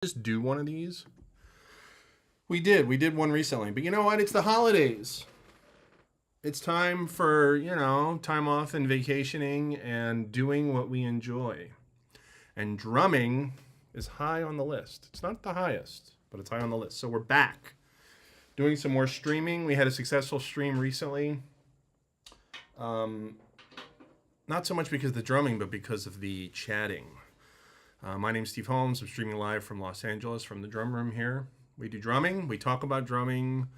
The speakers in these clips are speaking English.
just do one of these? We did one recently, but you know what? It's the holidays. It's time for, time off and vacationing and doing what we enjoy. And drumming is high on the list. It's not the highest, but it's high on the list. So we're back doing some more streaming. We had a successful stream recently. Not so much because of the drumming, but because of the chatting. My name's Steve Holmes. I'm streaming live from Los Angeles from the drum room here. We do drumming. We talk about drumming.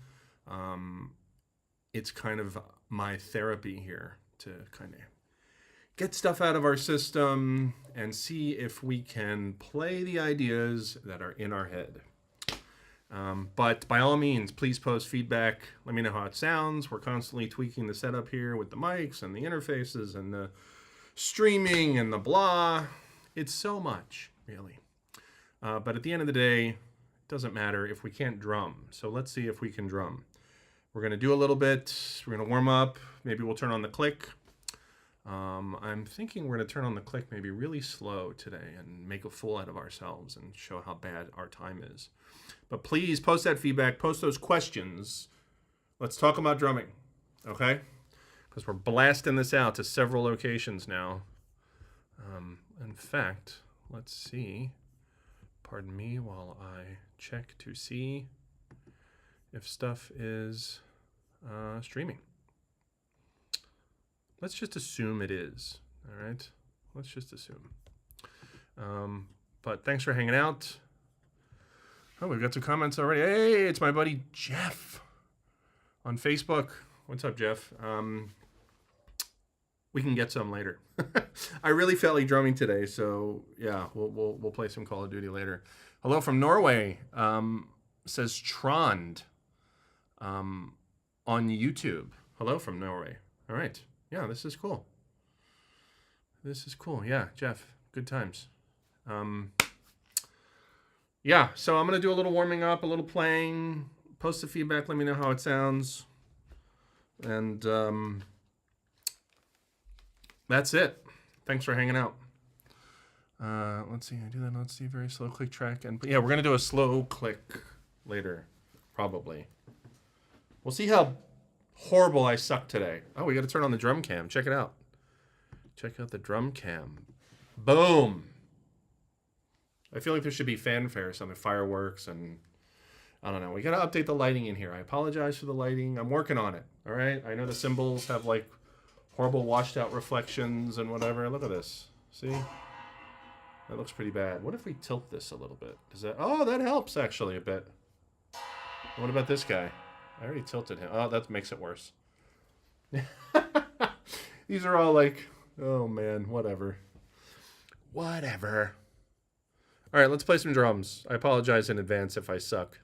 It's kind of my therapy here to kind of get stuff out of our system and see if we can play the ideas that are in our head. But by all means, please post feedback. Let me know how it sounds. We're constantly tweaking the setup here with the mics and the interfaces and the streaming and the blah. It's so much, really. But at the end of the day, it doesn't matter if we can't drum. So let's see if we can drum. We're going to do a little bit. We're going to warm up. Maybe we'll turn on the click. I'm thinking we're going to turn on the click maybe really slow today and make a fool out of ourselves and show how bad our time is. But please post that feedback. Post those questions. Let's talk about drumming, okay? Because we're blasting this out to several locations now. In fact, let's see. Pardon me while I check to see if stuff is streaming. Let's just assume it is. All right. Let's just assume. But thanks for hanging out. Oh, we've got some comments already. Hey, it's my buddy Jeff on Facebook. What's up, Jeff? We can get some later. I really felt like drumming today, so yeah, we'll play some Call of Duty later. Hello from Norway. Says Trond on YouTube. Hello from Norway. All right. Yeah, this is cool. This is cool. Yeah, Jeff, good times. Yeah, so I'm going to do a little warming up, a little playing. Post the feedback. Let me know how it sounds. And that's it. Thanks for hanging out. Let's see. I do that. Let's see. Very slow click track. And yeah, we're going to do a slow click later, probably. We'll see how horrible I suck today. Oh, we got to turn on the drum cam. Check it out. Check out the drum cam. Boom. I feel like there should be fanfare or something, fireworks, and I don't know. We got to update the lighting in here. I apologize for the lighting. I'm working on it. All right. I know the cymbals have like horrible washed out reflections and whatever. Look at this. See? That looks pretty bad. What if we tilt this a little bit? Does that? Oh, that helps actually a bit. What about this guy? I already tilted him. Oh, that makes it worse. These are all like, oh man, whatever. Whatever. All right, let's play some drums. I apologize in advance if I suck.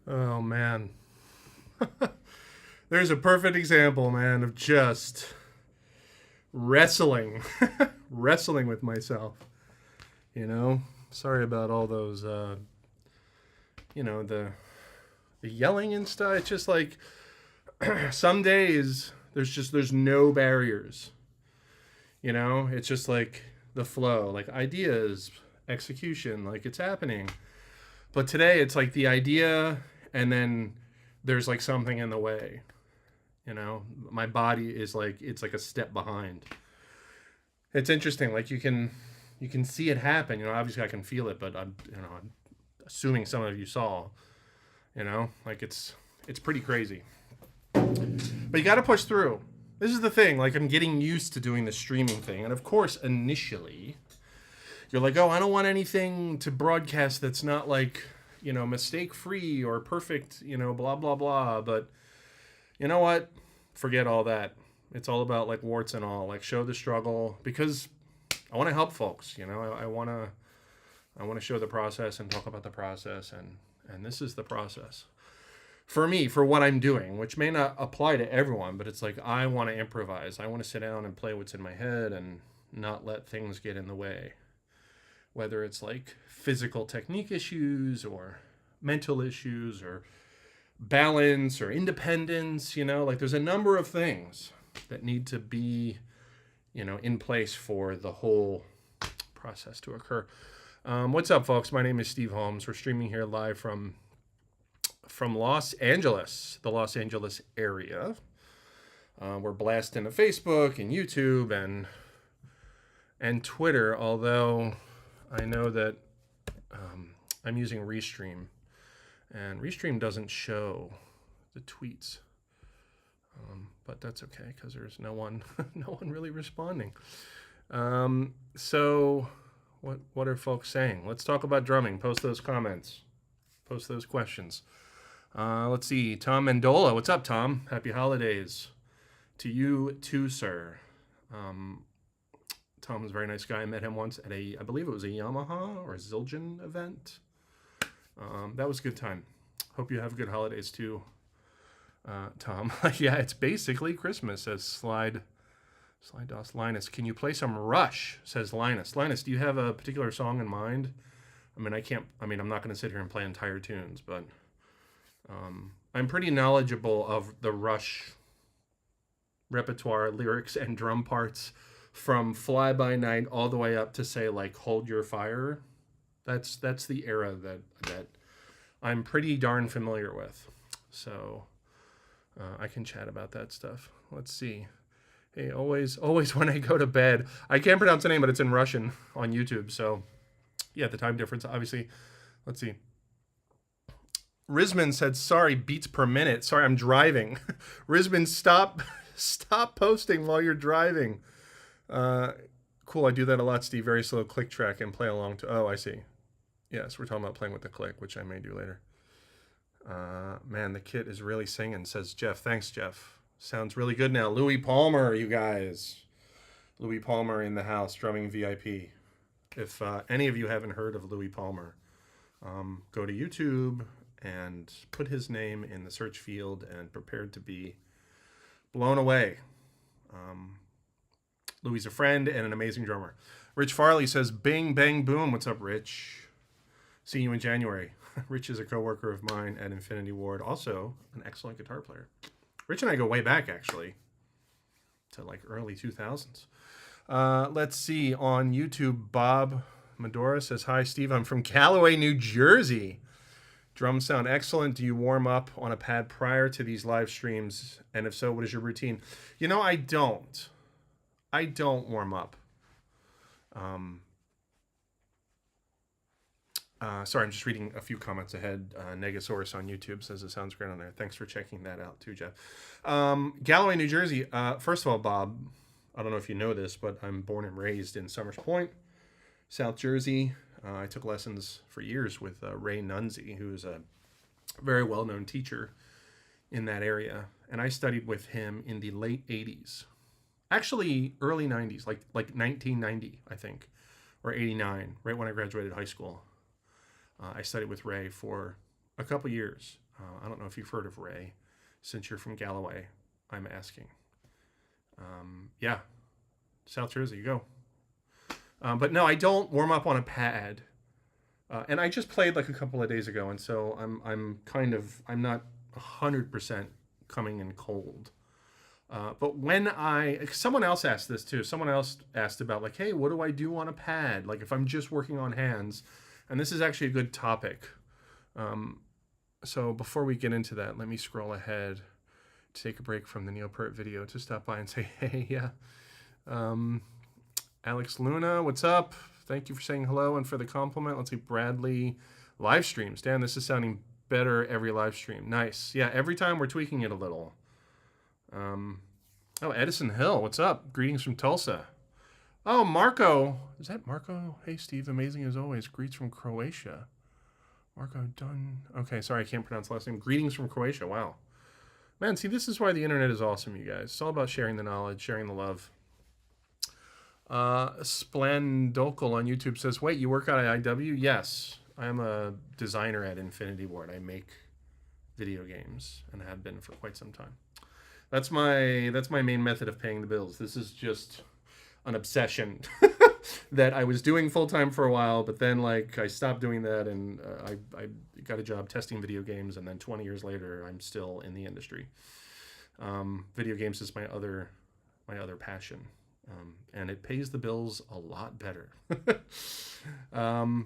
Oh, man. There's a perfect example, man, of just wrestling. Wrestling with myself. You know? Sorry about all those, you know, the yelling and stuff. It's just like some days there's no barriers. You know? It's just like the flow, like ideas, execution, like it's happening. But today it's like the idea and then there's like something in the way. You know, my body is like it's like a step behind. It's interesting. Like you can see it happen. You know, obviously I can feel it, but I'm assuming some of you saw. You know, like it's pretty crazy. But you got to push through. This is the thing. Like I'm getting used to doing the streaming thing, and of course, initially, you're like, oh, I don't want anything to broadcast that's not like mistake free or perfect. Blah blah blah. But you know what? Forget all that. It's all about like warts and all. Like show the struggle because I want to help folks. I want to show the process and talk about the process, and this is the process for me for what I'm doing, which may not apply to everyone, but it's like I want to improvise. I want to sit down and play what's in my head and not let things get in the way. Whether it's like physical technique issues or mental issues or balance or independence, like there's a number of things that need to be, in place for the whole process to occur. What's up, folks? My name is Steve Holmes. We're streaming here live from Los Angeles, the Los Angeles area. We're blasting to Facebook and YouTube and Twitter, although I know that I'm using Restream, and Restream doesn't show the tweets, but that's okay because there's no one really responding. So what are folks saying? Let's talk about drumming. Post those comments. Post those questions. Let's see. Tom Mendola. What's up, Tom? Happy holidays to you too, sir. Tom is a very nice guy. I met him once at I believe it was a Yamaha or a Zildjian event. That was a good time. Hope you have good holidays too, Tom. Yeah, it's basically Christmas, says Slide DOS Linus. Can you play some Rush, says Linus. Linus, do you have a particular song in mind? I'm not going to sit here and play entire tunes, but I'm pretty knowledgeable of the Rush repertoire, lyrics, and drum parts from Fly By Night all the way up to say like Hold Your Fire. That's the era that I'm pretty darn familiar with. So I can chat about that stuff. Let's see. Hey, always when I go to bed, I can't pronounce the name, but it's in Russian on YouTube. So yeah, the time difference, obviously. Let's see. Rizman said, sorry, beats per minute. Sorry, I'm driving. Rizman, stop posting while you're driving. Cool, I do that a lot, Steve. Very slow click track and play along to... Oh, I see. Yes, we're talking about playing with the click, which I may do later. Man, the kit is really singing, says Jeff. Thanks, Jeff. Sounds really good now. Louis Palmer, you guys. Louis Palmer in the house, drumming VIP. If any of you haven't heard of Louis Palmer, go to YouTube and put his name in the search field and prepare to be blown away. Louis is a friend and an amazing drummer. Rich Farley says, bing, bang, boom. What's up, Rich? See you in January. Rich is a coworker of mine at Infinity Ward, also an excellent guitar player. Rich and I go way back, actually, to like early 2000s. Let's see. On YouTube, Bob Medora says, hi, Steve. I'm from Callaway, New Jersey. Drums sound excellent. Do you warm up on a pad prior to these live streams? And if so, what is your routine? I don't. I don't warm up. Sorry, I'm just reading a few comments ahead. Negasaurus on YouTube says it sounds great on there. Thanks for checking that out too, Jeff. Galloway, New Jersey. First of all, Bob, I don't know if you know this, but I'm born and raised in Summers Point, South Jersey. I took lessons for years with Ray Nunzi, who is a very well-known teacher in that area. And I studied with him in the late 80s. Actually, early 90s, like 1990, I think, or 89, right when I graduated high school. I studied with Ray for a couple years. I don't know if you've heard of Ray. Since you're from Galloway, I'm asking. Yeah, South Jersey, you go. But no, I don't warm up on a pad. And I just played like a couple of days ago, and so I'm not 100% coming in cold. But when someone else asked this too. Someone else asked about like, hey, what do I do on a pad? Like if I'm just working on hands, and this is actually a good topic. So before we get into that, let me scroll ahead to take a break from the Neopert video to stop by and say, hey, yeah. Alex Luna, what's up? Thank you for saying hello and for the compliment. Let's see, Bradley, live streams. Dan, this is sounding better every live stream. Nice. Yeah, every time we're tweaking it a little. Oh, Edison Hill, what's up? Greetings from Tulsa. Oh, Marco. Is that Marco? Hey, Steve, amazing as always. Greets from Croatia. Marco Dunn. Okay, sorry, I can't pronounce the last name. Greetings from Croatia. Wow. Man, see, this is why the internet is awesome, you guys. It's all about sharing the knowledge, sharing the love. Splendokel on YouTube says, wait, you work at IW? Yes. I am a designer at Infinity Ward. I make video games and have been for quite some time. That's my main method of paying the bills. This is just an obsession that I was doing full time for a while, but then like I stopped doing that, and I got a job testing video games, and then 20 years later, I'm still in the industry. Video games is my other passion, and it pays the bills a lot better.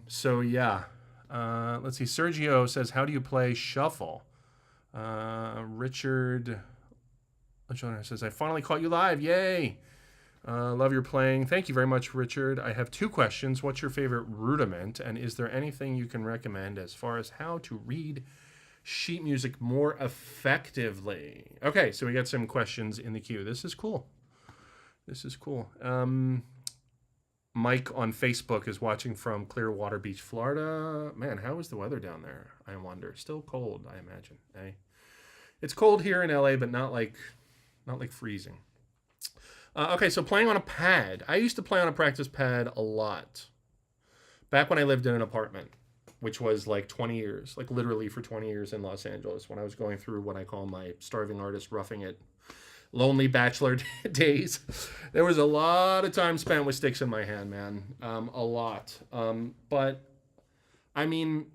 So yeah, let's see. Sergio says, "How do you play shuffle?" Richard says, "I finally caught you live! Yay! Love your playing. Thank you very much, Richard. I have 2 questions. What's your favorite rudiment? And is there anything you can recommend as far as how to read sheet music more effectively?" Okay, so we got some questions in the queue. This is cool. Mike on Facebook is watching from Clearwater Beach, Florida. Man, how is the weather down there? I wonder. Still cold, I imagine. Eh? It's cold here in LA, but not like freezing. Okay, so playing on a pad. I used to play on a practice pad a lot. Back when I lived in an apartment, which was like 20 years, like literally for 20 years in Los Angeles, when I was going through what I call my starving artist roughing it, lonely bachelor days. There was a lot of time spent with sticks in my hand, man. A lot. But, I mean,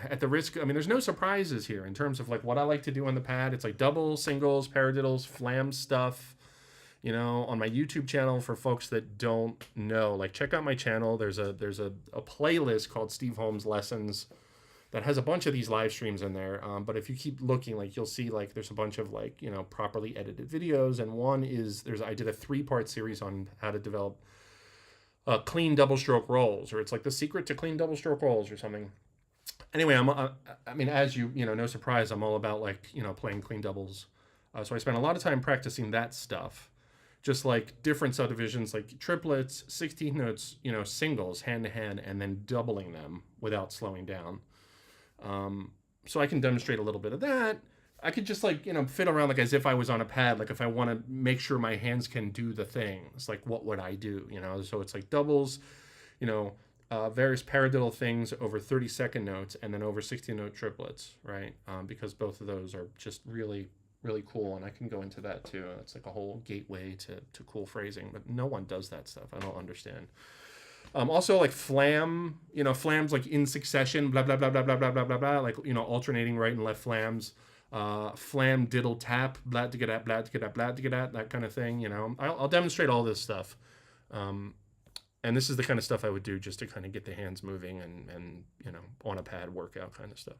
at the risk, I mean, there's no surprises here in terms of like what I like to do on the pad. It's like doubles, singles, paradiddles, flam stuff. You know, on my YouTube channel, for folks that don't know, like check out my channel. There's a playlist called Steve Holmes Lessons that has a bunch of these live streams in there. But if you keep looking, like you'll see like there's a bunch of like, you know, properly edited videos. And one is I did a 3-part series on how to develop clean double stroke rolls, or it's like the secret to clean double stroke rolls or something. Anyway, I mean, as you know, no surprise, I'm all about like, you know, playing clean doubles. So I spent a lot of time practicing that stuff. Just like different subdivisions, like triplets, 16th notes, you know, singles, hand to hand, and then doubling them without slowing down. So I can demonstrate a little bit of that. I could just like, you know, fiddle around like as if I was on a pad. Like if I want to make sure my hands can do the things, like what would I do, you know? So it's like doubles, you know, various paradiddle things over 32nd notes and then over 16-note triplets, right? Because both of those are just really cool, and I can go into that too. It's like a whole gateway to cool phrasing, but no one does that stuff. I don't understand. Also like flam, you know, flams like in succession, blah, blah, blah, blah, blah, blah, blah, blah, blah, like, you know, alternating right and left flams, flam, diddle, tap, blah, to get at, blah, to get at, blah, to get at, that kind of thing, you know. I'll demonstrate all this stuff. And this is the kind of stuff I would do just to kind of get the hands moving and you know, on a pad workout kind of stuff.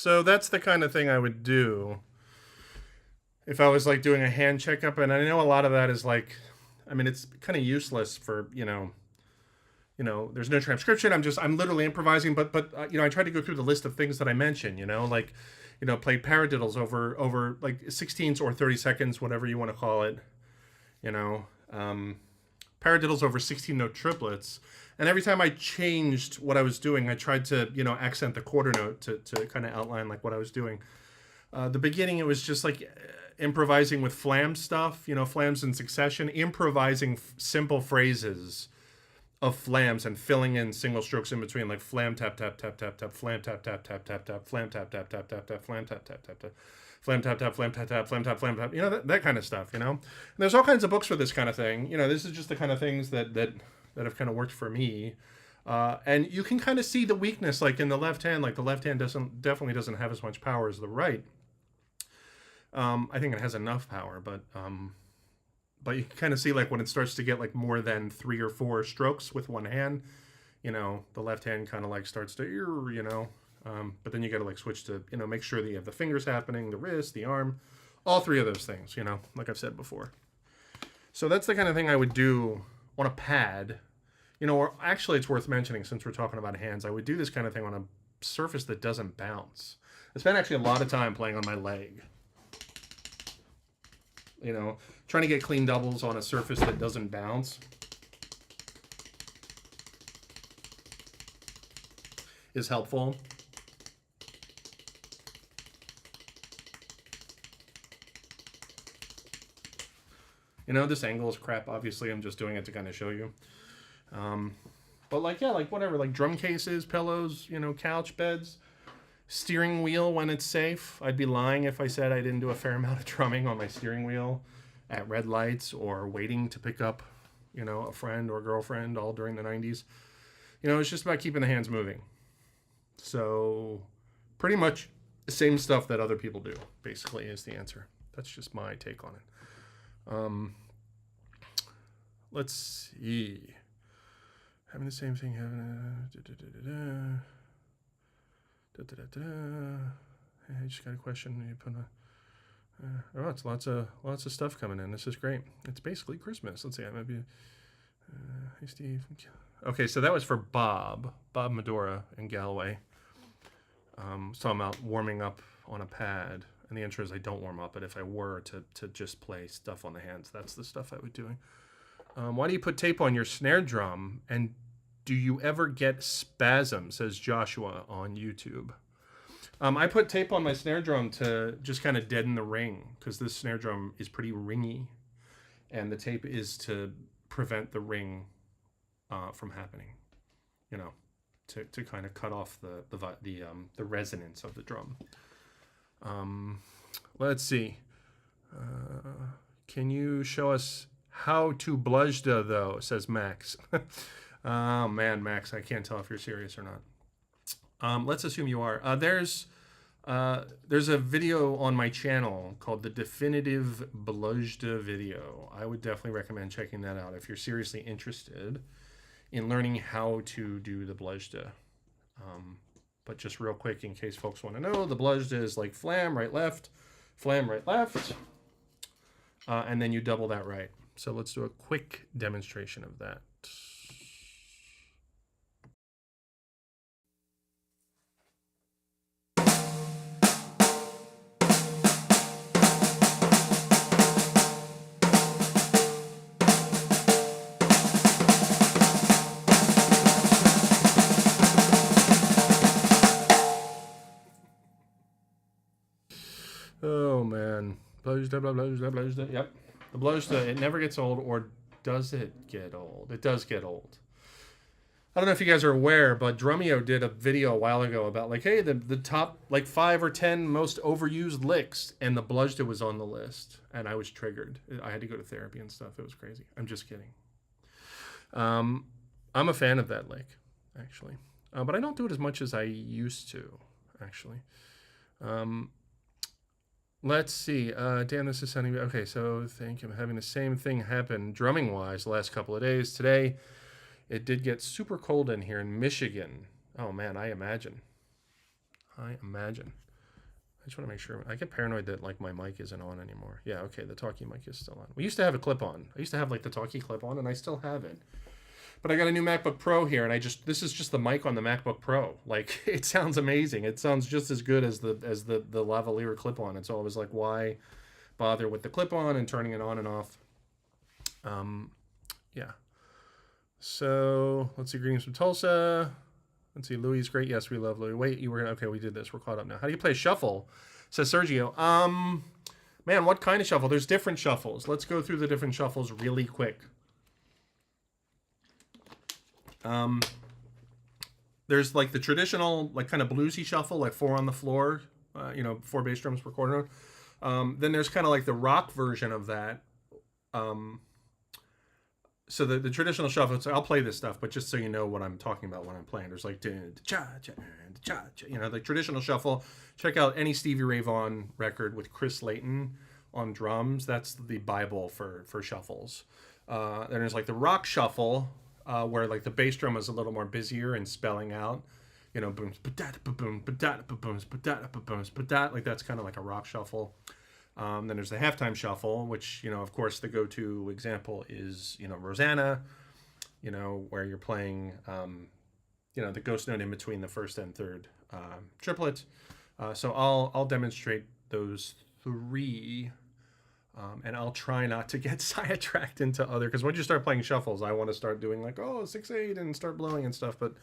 So that's the kind of thing I would do if I was like doing a hand checkup. And I know a lot of that is like, I mean, it's kind of useless for, there's no transcription. I'm literally improvising, but I tried to go through the list of things that I mentioned, like, play paradiddles over like 16ths or 30 seconds, whatever you want to call it, paradiddles over 16-note triplets. And every time I changed what I was doing, I tried to, accent the quarter note to kind of outline like what I was doing. The beginning, it was just like improvising with flam stuff, flams in succession, improvising simple phrases of flams and filling in single strokes in between, like flam tap tap tap tap tap, flam tap tap tap tap tap, flam tap tap tap tap tap, flam tap tap tap tap, flam tap tap flam tap tap flam tap flam tap, that kind of stuff. And there's all kinds of books for this kind of thing. This is just the kind of things that have kind of worked for me. And you can kind of see the weakness, like in the left hand. Like the left hand definitely doesn't have as much power as the right. I think it has enough power, but you can kind of see like when it starts to get like more than 3 or 4 strokes with one hand, the left hand kind of like starts to, but then you got to like switch to, make sure that you have the fingers happening, the wrist, the arm, all 3 of those things, like I've said before. So that's the kind of thing I would do on a pad, or actually it's worth mentioning since we're talking about hands, I would do this kind of thing on a surface that doesn't bounce. I spent actually a lot of time playing on my leg. Trying to get clean doubles on a surface that doesn't bounce is helpful. This angle is crap. Obviously, I'm just doing it to kind of show you. But like, yeah, like whatever, like drum cases, pillows, couch beds, steering wheel when it's safe. I'd be lying if I said I didn't do a fair amount of drumming on my steering wheel at red lights or waiting to pick up, a friend or girlfriend all during the 90s. It's just about keeping the hands moving. So pretty much the same stuff that other people do, basically, is the answer. That's just my take on it. Let's see. Having the same thing, I just got a question. You put it's lots of stuff coming in. This is great. It's basically Christmas. Let's see. I might be. Hey Steve. Okay, so that was for Bob Medora in Galway. So I'm out warming up on a pad, and the answer is I don't warm up. But if I were to just play stuff on the hands, that's the stuff I would do. Why do you put tape on your snare drum? And do you ever get spasms? Says Joshua on YouTube. I put tape on my snare drum to just kind of deaden the ring, because this snare drum is pretty ringy, and the tape is to prevent the ring from happening, to kind of cut off the resonance of the drum. Let's see. Can you show us how to Blushda though? Says Max. Oh man, Max, I can't tell if you're serious or not. Let's assume you are. There's a video on my channel called the Definitive Blushda Video. I would definitely recommend checking that out if you're seriously interested in learning how to do the Blushda. But just real quick, in case folks want to know, the Blushda is like flam, right, left, flam, right, left, and then you double that right. So let's do a quick demonstration of that. Oh man, Blushda, Blushda, Blushda. Yep, the Blushda. It never gets old, or does it get old? It does get old. I don't know if you guys are aware, but Drumeo did a video a while ago about like, hey, the top like 5 or 10 most overused licks, and the Blushda was on the list, and I was triggered. I had to go to therapy and stuff. It was crazy. I'm just kidding. I'm a fan of that lick, actually, but I don't do it as much as I used to, actually. Let's see. Dan, this is sounding... Okay, so thank you. I'm having the same thing happen drumming-wise the last couple of days. Today, it did get super cold in here in Michigan. Oh, man, I imagine. just want to make sure. I get paranoid that like my mic isn't on anymore. Yeah, okay, the talkie mic is still on. We used to have a clip on. I used to have like the talkie clip on, and I still have it. But I got a new MacBook Pro here, and this is just the mic on the MacBook Pro. Like, it sounds amazing. It sounds just as good as the lavalier clip on. And so I was like, why bother with the clip on and turning it on and off? Yeah. So let's see, greetings from Tulsa. Let's see, Louis is great. Yes, we love Louis. Wait, okay, we did this. We're caught up now. How do you play shuffle? Says Sergio. Man, what kind of shuffle? There's different shuffles. Let's go through the different shuffles really quick. There's like the traditional, like kind of bluesy shuffle, like 4 on the floor, 4 bass drums per quarter note. Then there's kind of like the rock version of that. So the traditional shuffle, so I'll play this stuff, but just so you know what I'm talking about when I'm playing, there's like, the traditional shuffle. Check out any Stevie Ray Vaughan record with Chris Layton on drums. That's the Bible for shuffles. Then there's like the rock shuffle, where like the bass drum is a little more busier and spelling out, booms, boom, booms, like that's kind of like a rock shuffle. Then there's the halftime shuffle, which, of course, the go-to example is, Rosanna, where you're playing, the ghost note in between the first and third triplet. So I'll demonstrate those 3, and I'll try not to get sidetracked into other, because once you start playing shuffles, I want to start doing like, 6/8 and start blowing and stuff. But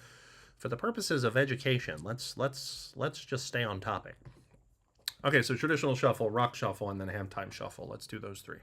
for the purposes of education, let's just stay on topic. Okay, so traditional shuffle, rock shuffle, and then halftime shuffle. Let's do those 3.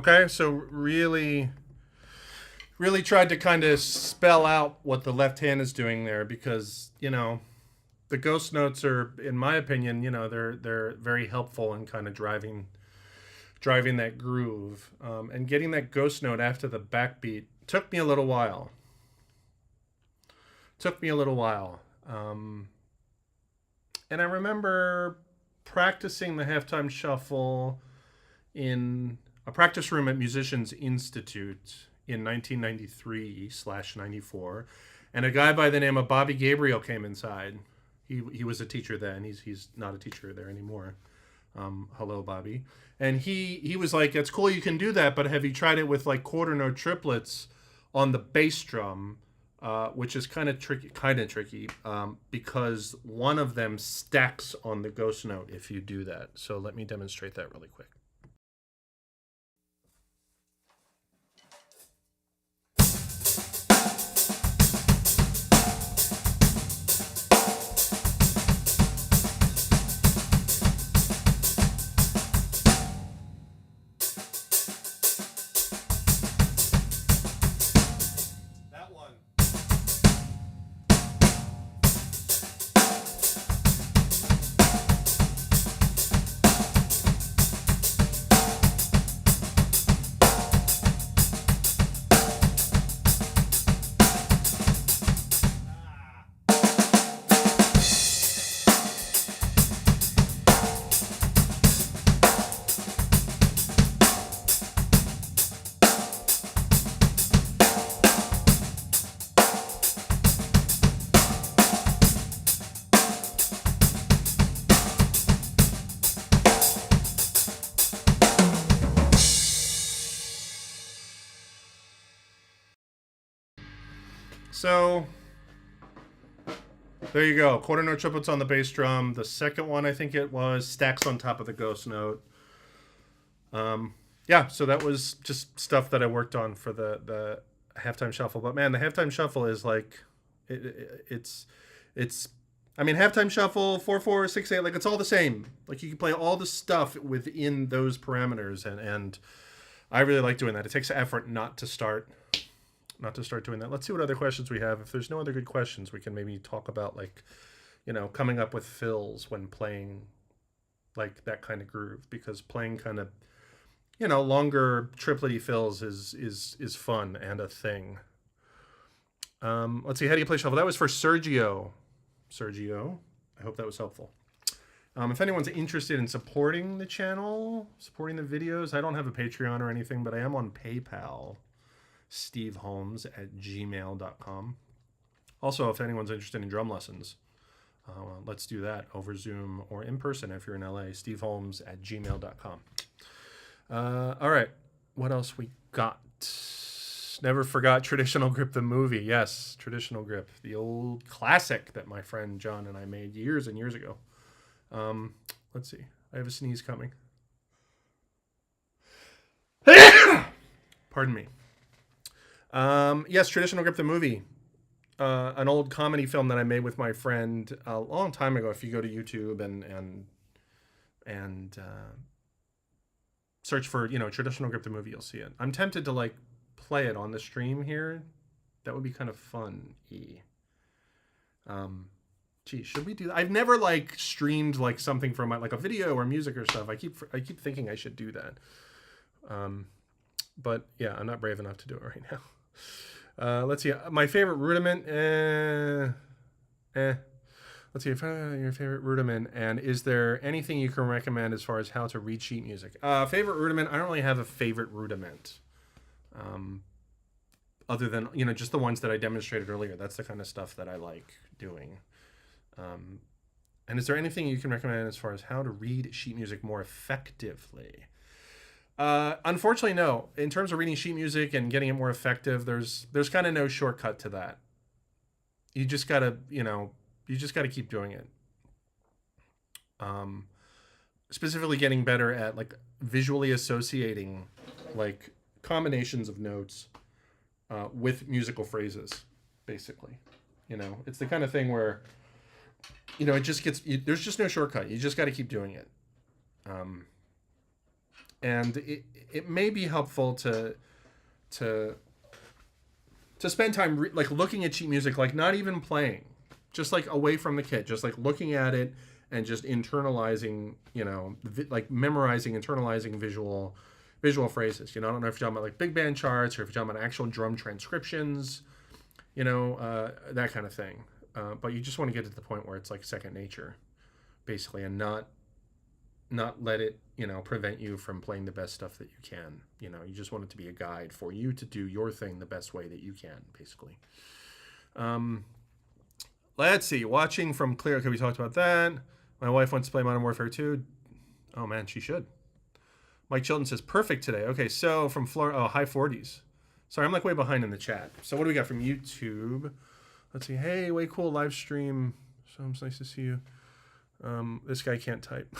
Okay, so really tried to kind of spell out what the left hand is doing there, because, you know, the ghost notes are, in my opinion, you know, they're very helpful in kind of driving that groove, and getting that ghost note after the backbeat took me a little while. And I remember practicing the halftime shuffle in a practice room at Musicians Institute in 1993/94, and a guy by the name of Bobby Gabriel came inside. He was a teacher then. He's not a teacher there anymore. Hello, Bobby. And he was like, "It's cool you can do that, but have you tried it with like quarter note triplets on the bass drum?" Which is kind of tricky, because one of them stacks on the ghost note if you do that. So let me demonstrate that really quick. So there you go. Quarter note triplets on the bass drum. The second one, I think it was, stacks on top of the ghost note. Yeah, so that was just stuff that I worked on for the halftime shuffle. But man, the halftime shuffle is like, it's. I mean, halftime shuffle, 4/4, 6/8, like it's all the same. Like you can play all the stuff within those parameters, and I really like doing that. It takes effort not to start doing that. Let's see what other questions we have. If there's no other good questions, we can maybe talk about, like, you know, coming up with fills when playing like that kind of groove, because playing kind of, you know, longer triplety fills is fun and a thing. Let's see, how do you play shuffle? That was for Sergio. I hope that was helpful. If anyone's interested in supporting the channel, supporting the videos, I don't have a Patreon or anything, but I am on PayPal. steveholmes@gmail.com. Also, if anyone's interested in drum lessons, let's do that over Zoom or in person if you're in LA. steveholmes@gmail.com. All right, what else we got? Never forgot Traditional Grip the movie. Yes, Traditional Grip, the old classic that my friend John and I made years and years ago. Let's see, I have a sneeze coming. Pardon me. Yes, Traditional Grip the movie, an old comedy film that I made with my friend a long time ago. If you go to YouTube and search for, you know, Traditional Grip the movie, you'll see it. I'm tempted to like play it on the stream here. That would be kind of fun. Gee, should we do that? I've never like streamed like something from like a video or music or stuff. I keep thinking I should do that. But yeah, I'm not brave enough to do it right now. Let's see. My favorite rudiment. Let's see. Your favorite rudiment, and is there anything you can recommend as far as how to read sheet music? Favorite rudiment. I don't really have a favorite rudiment. Other than, you know, just the ones that I demonstrated earlier. That's the kind of stuff that I like doing. And is there anything you can recommend as far as how to read sheet music more effectively? Unfortunately, no. In terms of reading sheet music and getting it more effective, there's kind of no shortcut to that. You just gotta, you know, keep doing it. Specifically getting better at like visually associating like combinations of notes with musical phrases, basically. You know, it's the kind of thing where, you know, it just gets, there's just no shortcut. You just got to keep doing it. And it may be helpful to spend time like looking at sheet music, like not even playing, just like away from the kit, just like looking at it and just internalizing, like memorizing, internalizing visual phrases. I don't know if you're talking about like big band charts or if you're talking about actual drum transcriptions, that kind of thing. But you just want to get to the point where it's like second nature, basically, and not let it, prevent you from playing the best stuff that you can. You just want it to be a guide for you to do your thing the best way that you can, basically. Let's see. Watching from clear. Okay, we talked about that. My wife wants to play Modern Warfare 2. Oh, man, she should. Mike Chilton says, perfect today. Okay, so from Florida, high 40s. Sorry, I'm like way behind in the chat. So what do we got from YouTube? Let's see. Hey, way cool live stream. So it's nice to see you. This guy can't type.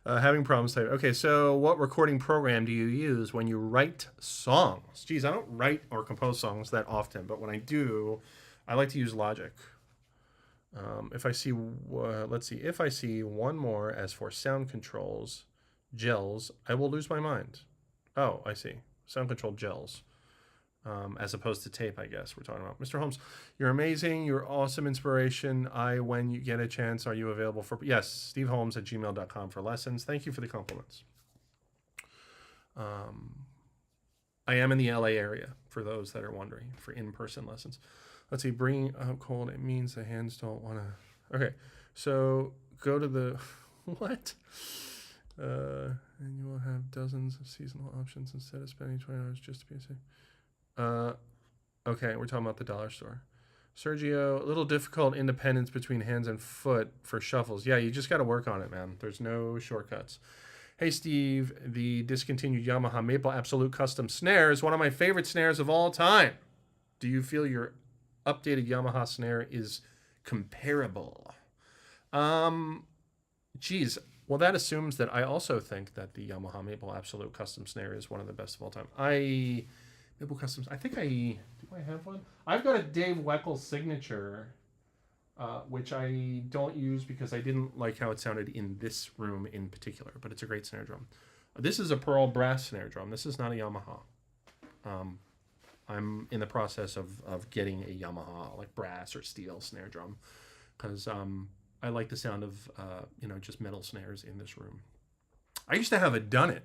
Having problems typing. Okay, so what recording program do you use when you write songs? Geez, I don't write or compose songs that often, but when I do, I like to use Logic. If I see, let's see, if I see one more as for sound controls, gels, I will lose my mind. Oh, I see. Sound control gels. As opposed to tape, I guess we're talking about. Mr. Holmes, you're amazing. You're awesome inspiration. When you get a chance, are you available for... Yes, steveholmes@gmail.com for lessons. Thank you for the compliments. I am in the LA area, for those that are wondering, for in-person lessons. Let's see, bringing up cold, it means the hands don't want to... Okay, so go to the... What? And you will have dozens of seasonal options instead of spending $20 just to be safe. Okay, we're talking about the dollar store. Sergio, a little difficult independence between hands and foot for shuffles. Yeah, you just got to work on it, man. There's no shortcuts. Hey, Steve, the discontinued Yamaha Maple Absolute Custom Snare is one of my favorite snares of all time. Do you feel your updated Yamaha snare is comparable? Geez, well, that assumes that I also think that the Yamaha Maple Absolute Custom Snare is one of the best of all time. Maple Customs. I think do I have one? I've got a Dave Weckl signature, which I don't use because I didn't like how it sounded in this room in particular, but it's a great snare drum. This is a Pearl brass snare drum. This is not a Yamaha. I'm in the process of getting a Yamaha, like brass or steel snare drum, because I like the sound of, just metal snares in this room. I used to have a Dunnett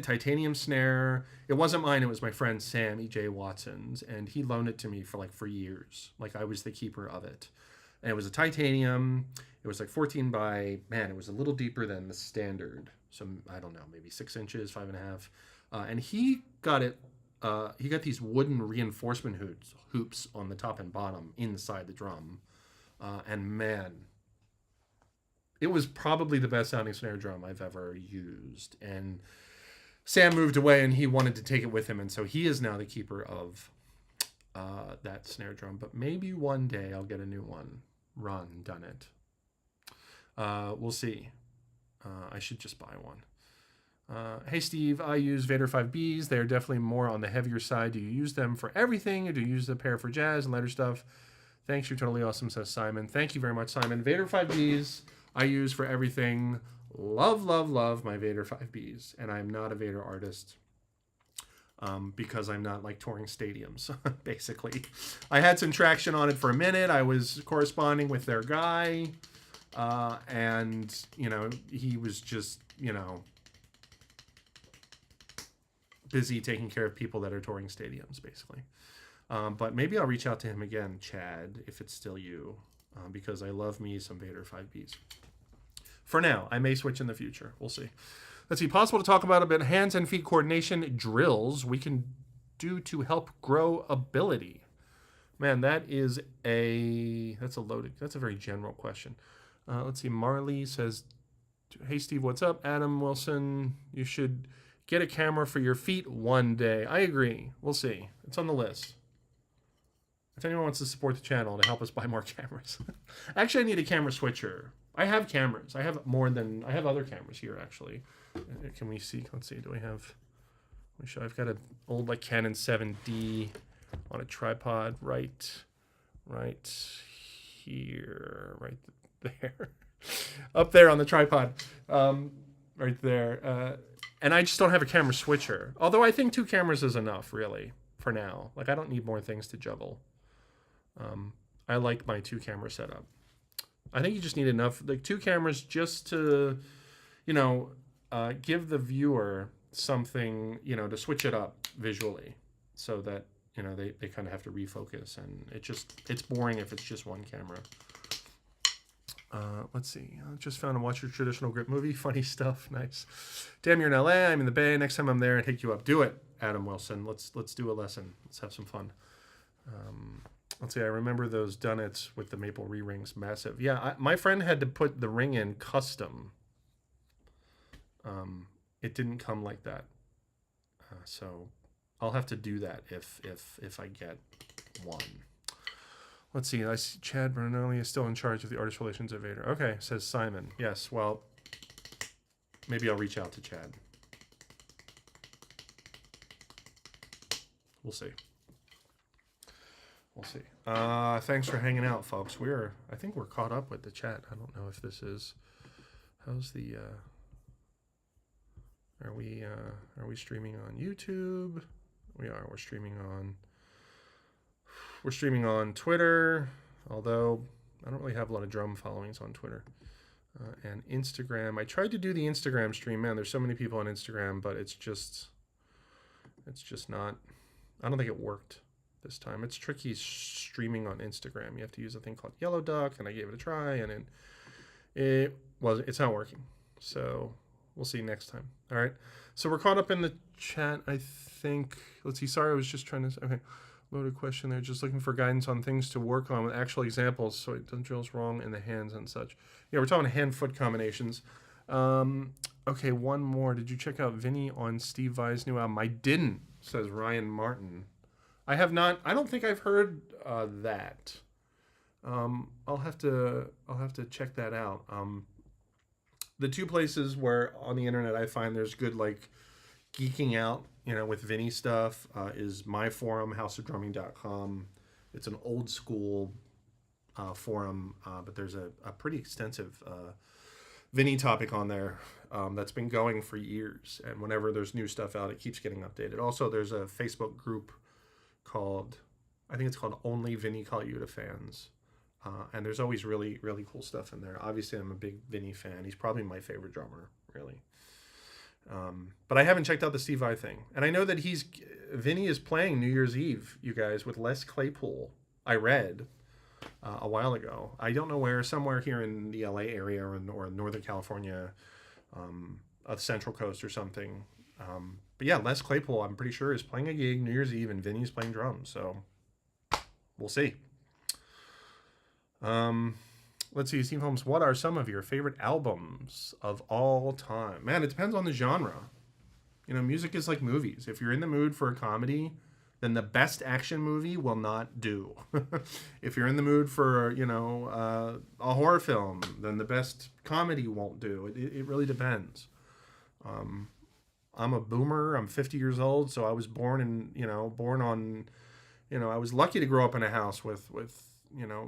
titanium snare. It wasn't mine. It was my friend Sam E.J. Watson's, and he loaned it to me for years. Like, I was the keeper of it. And it was a titanium. It was like 14 by, man, it was a little deeper than the standard. So, I don't know, maybe 6 inches, 5.5. And he got it, he got these wooden reinforcement hoops on the top and bottom inside the drum. And man, it was probably the best sounding snare drum I've ever used. And Sam moved away and he wanted to take it with him. And so he is now the keeper of that snare drum. But maybe one day I'll get a new one. Done it. We'll see. I should just buy one. Hey, Steve, I use Vader 5Bs. They're definitely more on the heavier side. Do you use them for everything, or do you use the pair for jazz and lighter stuff? Thanks, you're totally awesome, says Simon. Thank you very much, Simon. Vader 5Bs I use for everything. Love, love, love my Vader 5Bs. And I'm not a Vader artist because I'm not like touring stadiums, basically. I had some traction on it for a minute. I was corresponding with their guy. And, he was just, busy taking care of people that are touring stadiums, basically. But maybe I'll reach out to him again, Chad, if it's still you, because I love me some Vader 5Bs. For now, I may switch in the future. We'll see. Let's see. Possible to talk about a bit hands and feet coordination drills we can do to help grow ability. Man, that's a very general question. Let's see. Marley says, hey, Steve, what's up? Adam Wilson, you should get a camera for your feet one day. I agree. We'll see. It's on the list. If anyone wants to support the channel to help us buy more cameras. Actually, I need a camera switcher. I have cameras. I have other cameras here, actually. Can we see? Let's see. Do I have... I've got an old Canon 7D on a tripod right here. Right there. Up there on the tripod. right there. And I just don't have a camera switcher. Although I think 2 cameras is enough, really, for now. Like, I don't need more things to juggle. I like my 2 camera setup. I think you just need enough, like 2 cameras just to, give the viewer something, to switch it up visually so that, they kind of have to refocus. And it's boring if it's just 1 camera. Let's see. I just found and watch your traditional grip movie. Funny stuff. Nice. Damn, you're in LA. I'm in the Bay. Next time I'm there, I take you up. Do it, Adam Wilson. Let's do a lesson. Let's have some fun. Let's see. I remember those Dunnetts with the maple re-rings. Massive. Yeah, my friend had to put the ring in custom. It didn't come like that. So I'll have to do that if I get one. Let's see. I see Chad Bernoli is still in charge of the artist relations at Vader. Okay, says Simon. Yes, well, maybe I'll reach out to Chad. We'll see. We'll see. Thanks for hanging out, folks. I think we're caught up with the chat. I don't know if this is. How's the? Are we streaming on YouTube? We are. We're streaming on Twitter, although I don't really have a lot of drum followings on Twitter. And Instagram. I tried to do the Instagram stream. Man, there's so many people on Instagram, but it's just not. I don't think it worked this time. It's tricky streaming on Instagram. You have to use a thing called Yellow Duck, and I gave it a try, and it's not working. So we'll see next time. All right. So we're caught up in the chat, I think. Let's see. Sorry, I was just trying to. Okay. Loaded question there. Just looking for guidance on things to work on with actual examples so it doesn't drill wrong in the hands and such. Yeah, we're talking hand-foot combinations. Okay, one more. Did you check out Vinny on Steve Vai's new album? I didn't, says Ryan Martin. I have not. I don't think I've heard that. I'll have to check that out. The 2 places where on the internet I find there's good like geeking out, with Vinny stuff, is my forum, houseofdrumming.com. It's an old school forum, but there's a pretty extensive Vinny topic on there that's been going for years. And whenever there's new stuff out, it keeps getting updated. Also, there's a Facebook group called Only Vinny Colaiuta Fans. And there's always really, really cool stuff in there. Obviously, I'm a big Vinny fan. He's probably my favorite drummer, really. But I haven't checked out the Steve Vai thing. And I know that Vinny is playing New Year's Eve, you guys, with Les Claypool. I read a while ago. I don't know where, somewhere here in the LA area or Northern California, Central Coast or something. But yeah, Les Claypool, I'm pretty sure, is playing a gig New Year's Eve and Vinny's playing drums. So we'll see. Let's see, Steve Holmes, what are some of your favorite albums of all time? Man, it depends on the genre. Music is like movies. If you're in the mood for a comedy, then the best action movie will not do. If you're in the mood for, a horror film, then the best comedy won't do. It really depends. I'm a boomer. I'm 50 years old, so I was born on, I was lucky to grow up in a house with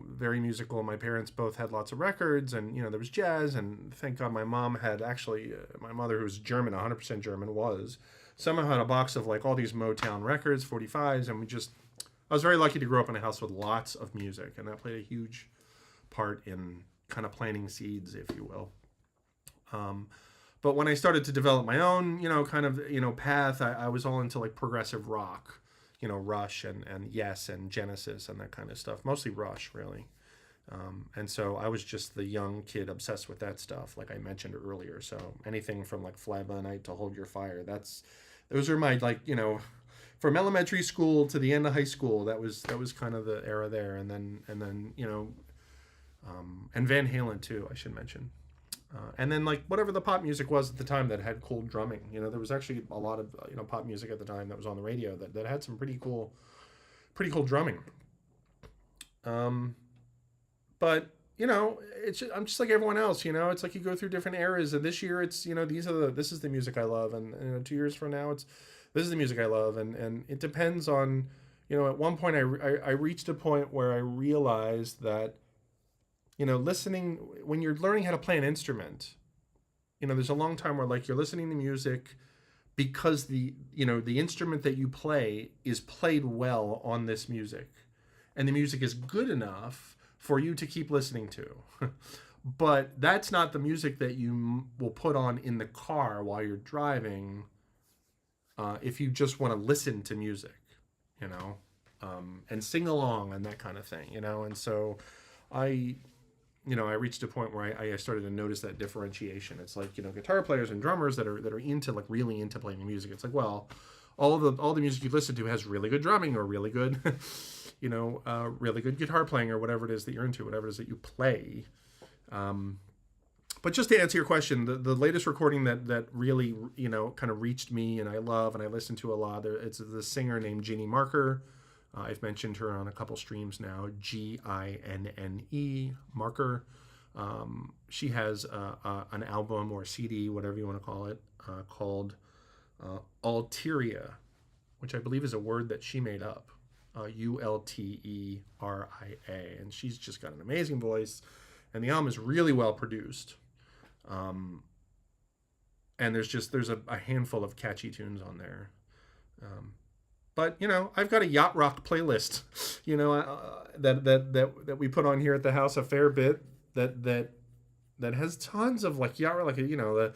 very musical. My parents both had lots of records, and there was jazz, and thank God my mom had my mother, who was German, 100% German, somehow had a box of like all these Motown records, 45s, and I was very lucky to grow up in a house with lots of music, and that played a huge part in kind of planting seeds, if you will. But when I started to develop my own, path, I was all into like progressive rock. Rush and Yes and Genesis and that kind of stuff. Mostly Rush, really. And so I was just the young kid obsessed with that stuff, like I mentioned earlier. So anything from like Fly By Night to Hold Your Fire, those are my from elementary school to the end of high school. That was kind of the era there. And then and Van Halen too, I should mention. And then like whatever the pop music was at the time that had cool drumming. There was actually a lot of pop music at the time that was on the radio that had some pretty cool drumming. But I'm just like everyone else. It's like you go through different eras, and this year it's this is the music I love, and 2 years from now this is the music I love, and it depends on at one point I reached a point where I realized that listening, when you're learning how to play an instrument, there's a long time where like you're listening to music because the instrument that you play is played well on this music, and the music is good enough for you to keep listening to. But that's not the music that you will put on in the car while you're driving, if you just want to listen to music, and sing along and that kind of thing, And so I reached a point where I started to notice that differentiation. It's like, guitar players and drummers that are into like really into playing the music. It's like, well, all the music you listen to has really good drumming or really good, really good guitar playing or whatever it is that you're into, whatever it is that you play. But just to answer your question, the latest recording that really, kind of reached me and I love and I listen to a lot, it's the singer named Ginny Marker. I've mentioned her on a couple streams now, Ginne Marker. She has an album or CD, whatever you want to call it, called Ulteria, which I believe is a word that she made up, Ulteria. And she's just got an amazing voice. And the album is really well produced. And there's a handful of catchy tunes on there. But I've got a Yacht Rock playlist, that we put on here at the house a fair bit. That has tons of like Yacht Rock, like the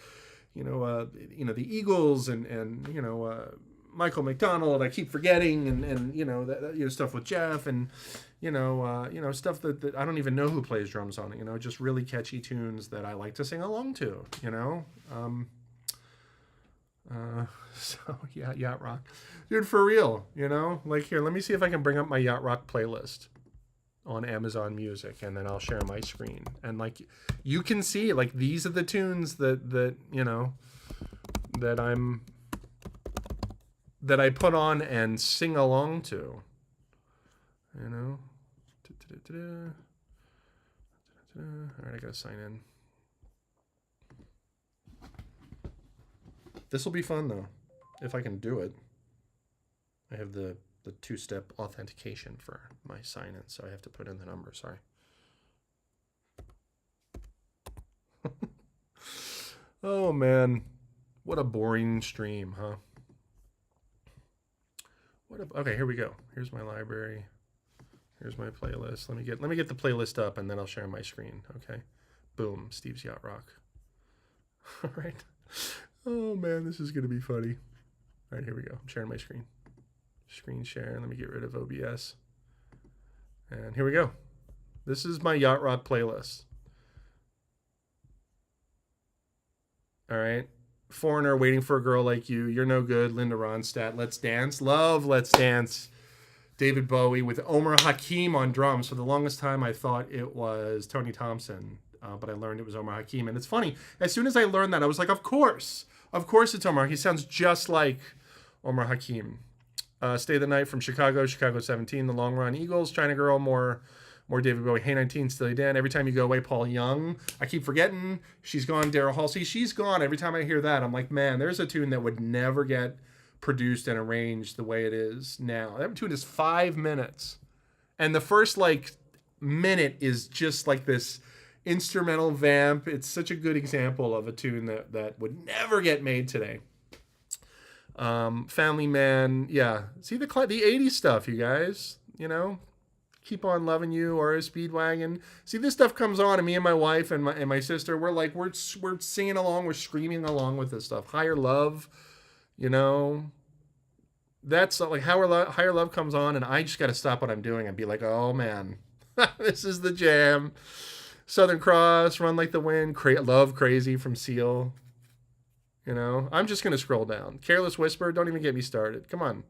Eagles and Michael McDonald. I keep forgetting and stuff with Jeff and stuff that I don't even know who plays drums on it. Just really catchy tunes that I like to sing along to. So yeah, Yacht Rock, dude, for real. Like here, let me see if I can bring up my Yacht Rock playlist on Amazon Music, and then I'll share my screen. And like you can see, like these are the tunes that I put on and sing along to. All right, I gotta sign in. This will be fun though, if I can do it. I have the two-step authentication for my sign-in, so I have to put in the number. Sorry. Oh man, what a boring stream, huh? Okay, here we go. Here's my library. Here's my playlist. Let me get the playlist up, and then I'll share my screen. Okay, boom, Steve's Yacht Rock. All right. Oh man, this is gonna be funny. All right, here we go. I'm sharing my screen. Screen share. Let me get rid of OBS. And here we go. This is my Yacht Rock playlist. All right. Foreigner, Waiting for a Girl Like You, You're No Good, Linda Ronstadt, Let's Dance, love Let's Dance, David Bowie with Omar Hakim on drums. For the longest time, I thought it was Tony Thompson, but I learned it was Omar Hakim. And it's funny, as soon as I learned that, I was like, of course it's Omar. He sounds just like Omar Hakim. Stay the Night from Chicago 17, The Long Run, Eagles, China Girl, more David Bowie, Hey 19, Steely Dan, Every Time You Go Away, Paul Young. I keep forgetting, She's Gone, Daryl Halsey. She's Gone. Every time I hear that, I'm like, man, there's a tune that would never get produced and arranged the way it is now. That tune is 5 minutes. And the first, minute is just like this instrumental vamp. It's such a good example of a tune that would never get made today. Family Man, yeah. See the 80s stuff, you guys, Keep on Loving You, or a Speedwagon. See, this stuff comes on, and me and my wife and my sister, we're singing along, we're screaming along with this stuff. Higher Love, that's like Higher Love comes on, and I just got to stop what I'm doing and be like, oh man, this is the jam. Southern Cross, Run Like the Wind, Love Crazy from Seal. I'm just gonna scroll down. Careless Whisper, don't even get me started. Come on.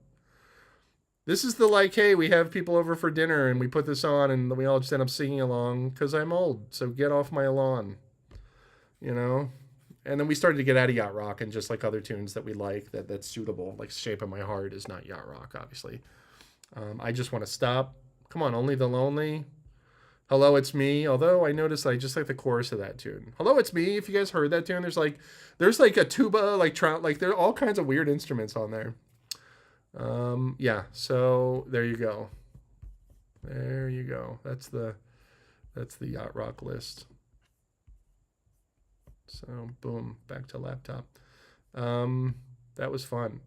This is the hey, we have people over for dinner and we put this on and we all just end up singing along because I'm old. So get off my lawn, And then we started to get out of Yacht Rock and just like other tunes that we like that's suitable. Like Shape of My Heart is not Yacht Rock, obviously. I Just Want to Stop. Come on, Only the Lonely. Hello, It's Me. Although I noticed I just like the chorus of that tune. Hello, It's Me. If you guys heard that tune, there's a tuba, there are all kinds of weird instruments on there. Yeah, so there you go. There you go. There you go. That's the Yacht Rock list. So boom, back to laptop. That was fun.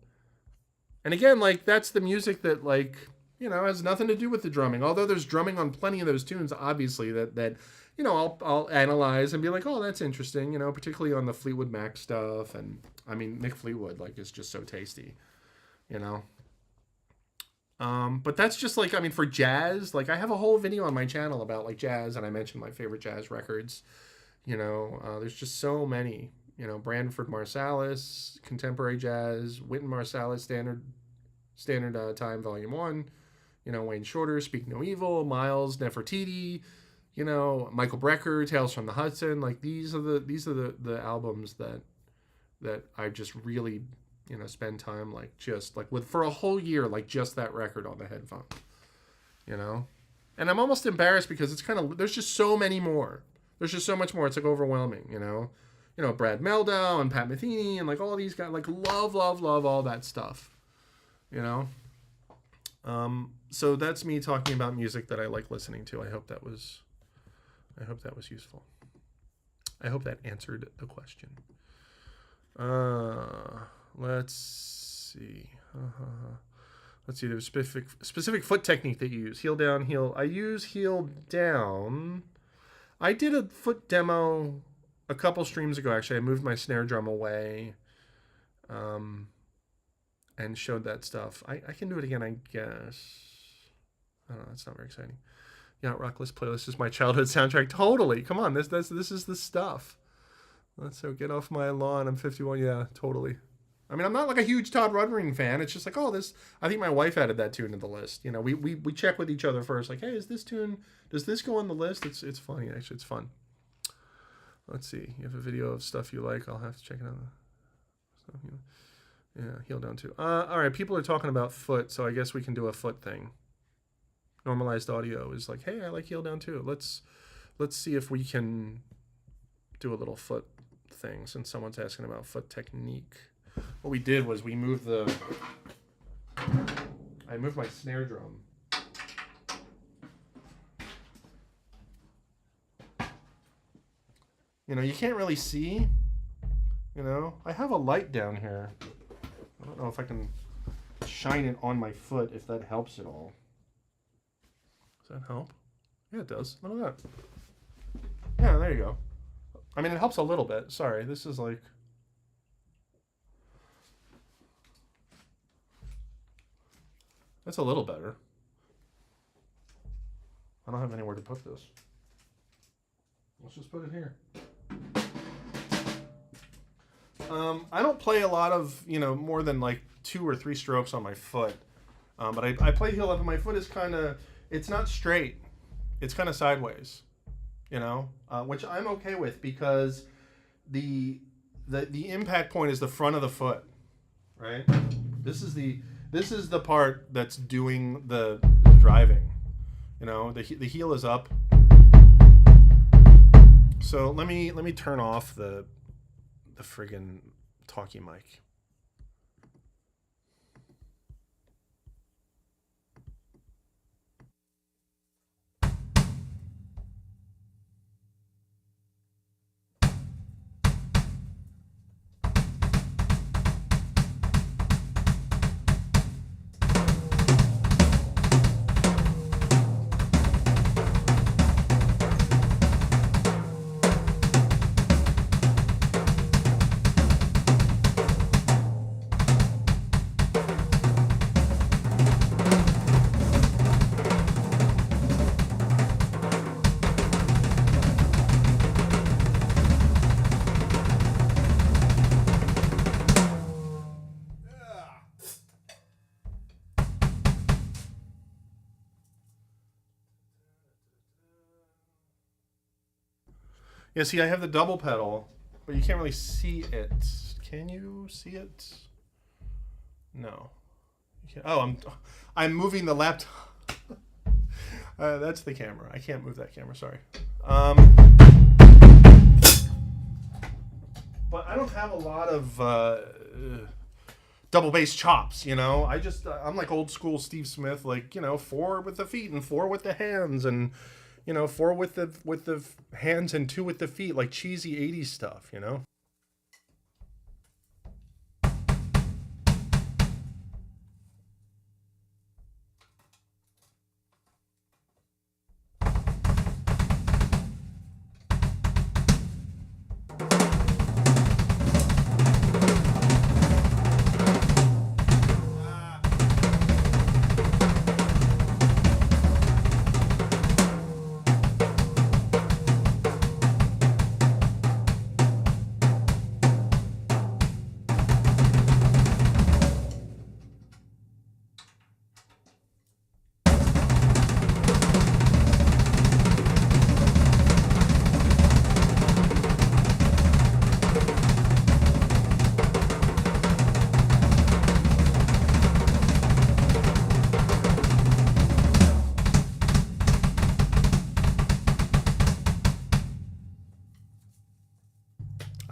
And again, like that's the music that like, has nothing to do with the drumming. Although there's drumming on plenty of those tunes, obviously that I'll analyze and be like, oh, that's interesting, particularly on the Fleetwood Mac stuff. And I mean, Mick Fleetwood, like, is just so tasty, But that's just like, I mean, for jazz, like I have a whole video on my channel about like jazz, and I mentioned my favorite jazz records. There's just so many. Branford Marsalis, contemporary jazz, Wynton Marsalis, standard time, volume 1. Wayne Shorter, Speak No Evil, Miles Nefertiti, Michael Brecker, Tales from the Hudson. Like these are the albums that I just really spend time like just like with for a whole year, like just that record on the headphone. And I'm almost embarrassed because it's kind of there's just so many more. There's just so much more. It's like overwhelming. Brad Mehldau and Pat Metheny and like all these guys, like love all that stuff. So that's me talking about music that I like listening to. I hope that was useful. I hope that answered the question. Let's see. Let's see. There's specific foot technique that you use. Heel down, heel. I use heel down. I did a foot demo a couple streams ago, actually. I moved my snare drum away and showed that stuff. I can do it again, I guess. I don't know. That's not very exciting. Yacht Rock list playlist is my childhood soundtrack. Totally. Come on. This is the stuff. So get off my lawn. I'm 51. Yeah, totally. I mean, I'm not like a huge Todd Rundgren fan. It's just like, oh, this. I think my wife added that tune to the list. We check with each other first. Like, hey, is this tune? Does this go on the list? It's funny actually. It's fun. Let's see. You have a video of stuff you like. I'll have to check it out. Yeah, heel down too. All right. People are talking about foot, so I guess we can do a foot thing. Normalized audio is like, hey, I like heel down too. Let's see if we can do a little foot thing since someone's asking about foot technique. What we did was I moved my snare drum. You can't really see. I have a light down here. I don't know if I can shine it on my foot, if that helps at all. Does that help? Yeah, it does. Look at that. Yeah, there you go. I mean, it helps a little bit. Sorry, this is like... That's a little better. I don't have anywhere to put this. Let's just put it here. I don't play a lot of, more than like 2 or 3 strokes on my foot. But I play heel up and my foot is kind of, it's not straight. It's kind of sideways, which I'm okay with because the impact point is the front of the foot, right? This is the part that's doing the driving, the heel is up. So let me turn off the friggin' talkie mic. Yeah, see, I have the double pedal, but you can't really see it. Can you see it? No. Oh, I'm moving the laptop. That's the camera. I can't move that camera. Sorry. But I don't have a lot of double bass chops. I'm like old school Steve Smith, like 4 with the feet and 4 with the hands, and you know, 4 with the hands and 2 with the feet, like cheesy 80s stuff, you know?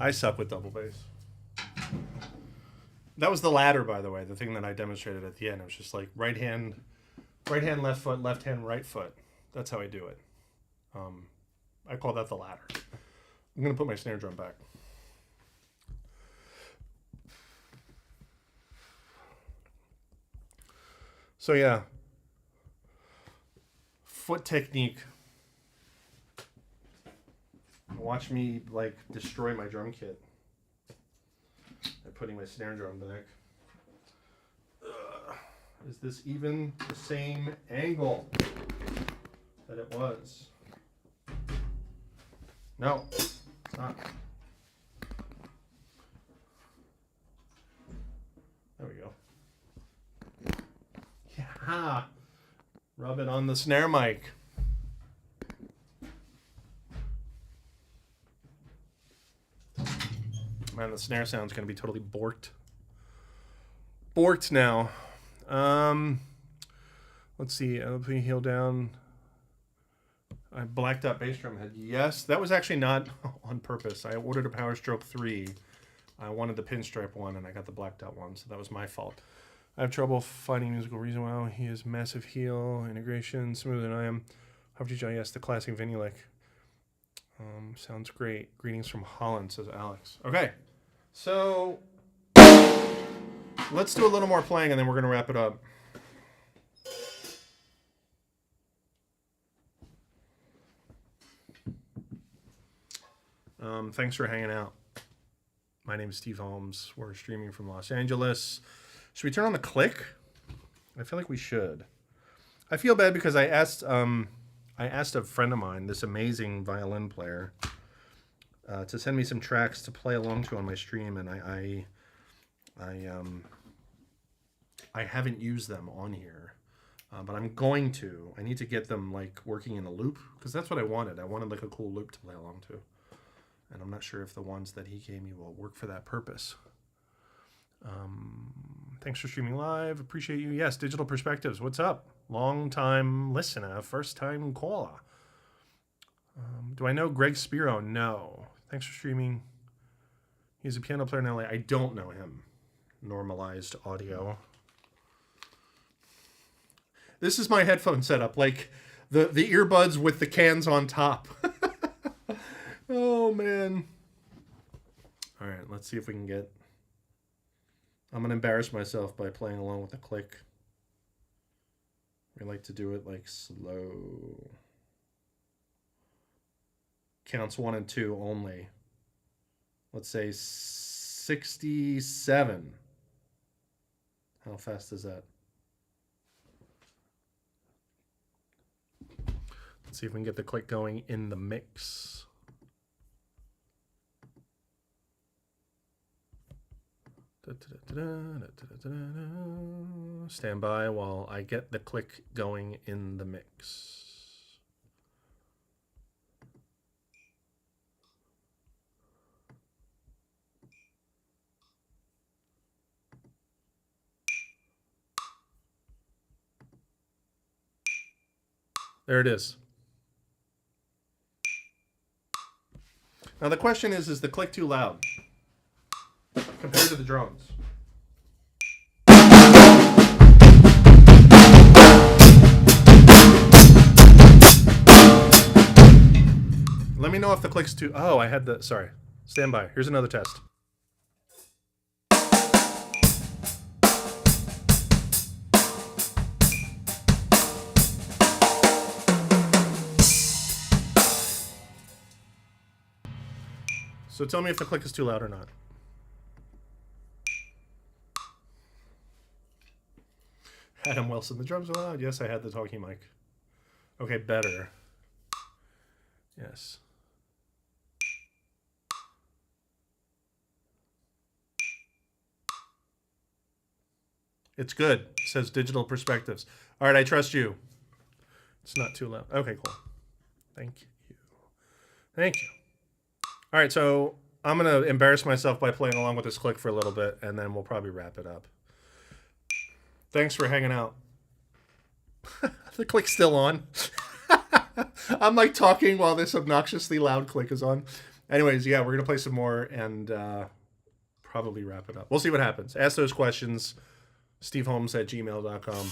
I suck with double bass. That was the ladder, by the way, the thing that I demonstrated at the end. It was just like right hand, left foot, left hand, right foot. That's how I do it. I call that the ladder. I'm going to put my snare drum back. So yeah, foot technique. Watch me like destroy my drum kit by putting my snare drum back. Is this even the same angle that it was? No, it's not. There we go. Yeah, rub it on the snare mic. Man, the snare sound's going to be totally borked. Borked now. Let's see. LP heel down. I blacked out bass drum head. Yes, that was actually not on purpose. I ordered a Power Stroke 3. I wanted the pinstripe one, and I got the blacked out one, so that was my fault. I have trouble finding musical reason why he is massive heel, integration, smoother than I am. However, yes, the classic Vinny lick. Sounds great. Greetings from Holland, says Alex. Okay. So let's do a little more playing and then we're going to wrap it up. Thanks for hanging out. My name is Steve Holmes. We're streaming from Los Angeles. Should we turn on the click? I feel like we should. I feel bad because I asked a friend of mine, this amazing violin player, to send me some tracks to play along to on my stream, and I haven't used them on here, but I'm going to. I need to get them like working in a loop because that's what I wanted. I wanted like a cool loop to play along to, and I'm not sure if the ones that he gave me will work for that purpose. Thanks for streaming live. Appreciate you. Yes, Digital Perspectives. What's up? Long time listener, first time caller. Do I know Greg Spiro? No. Thanks for streaming. He's a piano player in LA. I don't know him. Normalized audio. This is my headphone setup, like the earbuds with the cans on top. Oh, man. All right, let's see if we can get... I'm going to embarrass myself by playing along with the click. We like to do it like slow. Counts 1 and 2 only. Let's say 67. How fast is that? Let's see if we can get the click going in the mix. Stand by while I get the click going in the mix. There it is. Now the question is the click too loud compared to the drums? know if the click's too... Oh, I had the... Sorry. Stand by. Here's another test. So tell me if the click is too loud or not. Adam Wilson, the drums are loud. Yes, I had the talking mic. Okay, better. Yes. It's good, says Digital Perspectives. All right, I trust you. It's not too loud. Okay, cool. Thank you. Thank you. All right, so I'm going to embarrass myself by playing along with this click for a little bit, and then we'll probably wrap it up. Thanks for hanging out. The click's still on. I'm like talking while this obnoxiously loud click is on. Anyways, yeah, we're going to play some more and probably wrap it up. We'll see what happens. Ask those questions. steveholmes@gmail.com.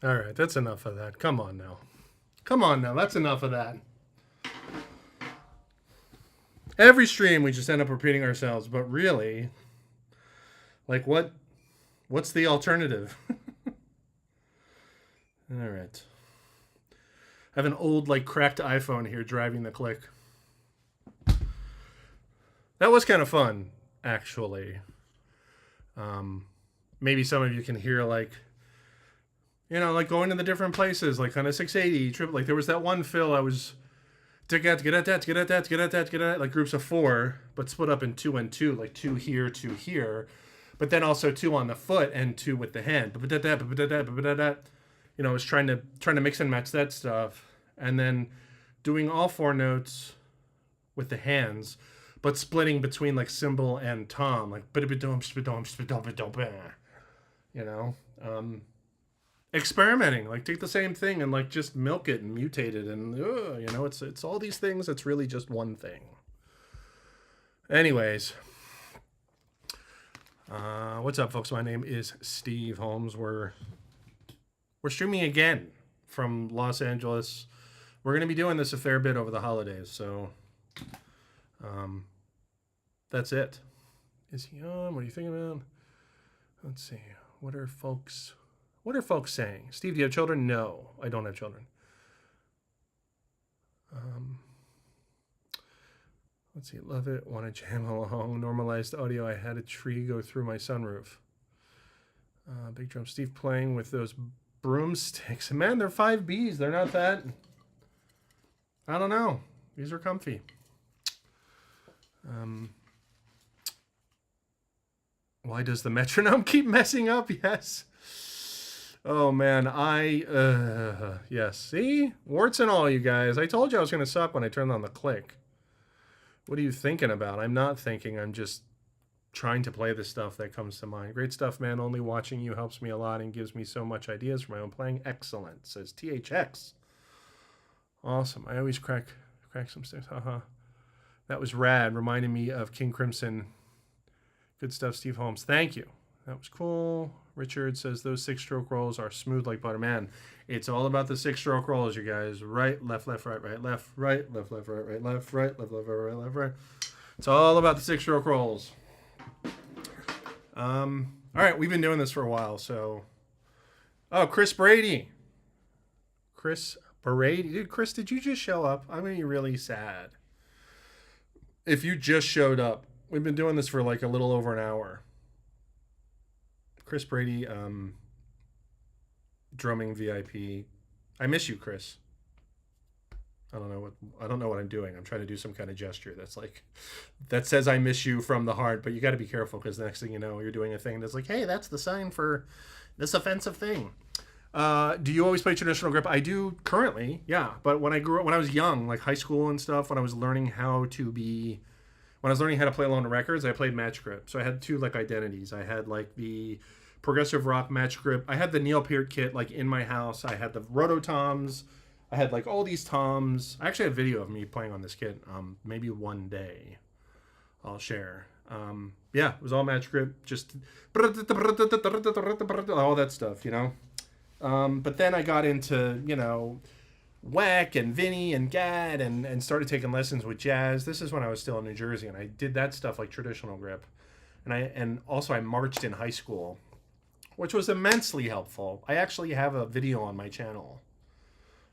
All right, that's enough of that. Come on now. Come on now. That's enough of that. Every stream we just end up repeating ourselves, but really, like what's the alternative? All right. I have an old, like, cracked iPhone here driving the click. That was kind of fun, actually. Maybe some of you can hear, like, like going to the different places, like kind of 680, triple. Like there was that one fill I was get at that, like groups of 4, but split up in 2 and 2, like 2 here, 2 here, but then also 2 on the foot and 2 with the hand. I was trying to mix and match that stuff, and then doing all 4 notes with the hands, but splitting between like cymbal and tom, like experimenting, like take the same thing and like just milk it and mutate it, and it's all these things. It's really just one thing. Anyways, what's up, folks? My name is Steve Holmes. We're streaming again from Los Angeles. We're going to be doing this a fair bit over the holidays, so that's it. Is he on? What are you thinking about? Let's see. What are folks saying? Steve, do you have children? No, I don't have children. Let's see. Love it. Want to jam along. Normalized audio. I had a tree go through my sunroof. Big drum. Steve playing with those broomsticks. Man, they're 5Bs. They're not that. I don't know. These are comfy. Why does the metronome keep messing up? Yes. Oh, man, yes. See? Warts and all, you guys. I told you I was going to suck when I turned on the click. What are you thinking about? I'm not thinking. I'm just trying to play the stuff that comes to mind. Great stuff, man. Only watching you helps me a lot and gives me so much ideas for my own playing. Excellent, says THX. Awesome. I always crack some stairs. That was rad. Reminded me of King Crimson. Good stuff, Steve Holmes. Thank you. That was cool. Richard says those 6-stroke rolls are smooth like butter. Man, it's all about the 6-stroke rolls, you guys. Right, left, right, right, left, right, left, right, right, left, right, left, right, left, right. It's all about the 6-stroke rolls. All right, we've been doing this for a while, so. Oh, Chris Brady. Dude, Chris, did you just show up? I'm going to be really sad if you just showed up. We've been doing this for like a little over an hour. Chris Brady, drumming VIP. I miss you, Chris. I don't know what I'm doing. I'm trying to do some kind of gesture that says I miss you from the heart, but you got to be careful because the next thing you know, you're doing a thing that's like, hey, that's the sign for this offensive thing. Do you always play traditional grip? I do currently, yeah. But when I was young, like high school and stuff, when I was learning how to play along the records, I played match grip. So I had 2 like identities. I had like the progressive rock match grip. I had the Neil Peart kit like in my house. I had the roto toms. I had like all these toms. I actually have video of me playing on this kit. Maybe one day I'll share. Yeah, it was all match grip, just all that stuff, But then I got into, Whack and Vinny and Gad and started taking lessons with Jazz. This is when I was still in New Jersey, and I did that stuff like traditional grip. And also I marched in high school, which was immensely helpful. I actually have a video on my channel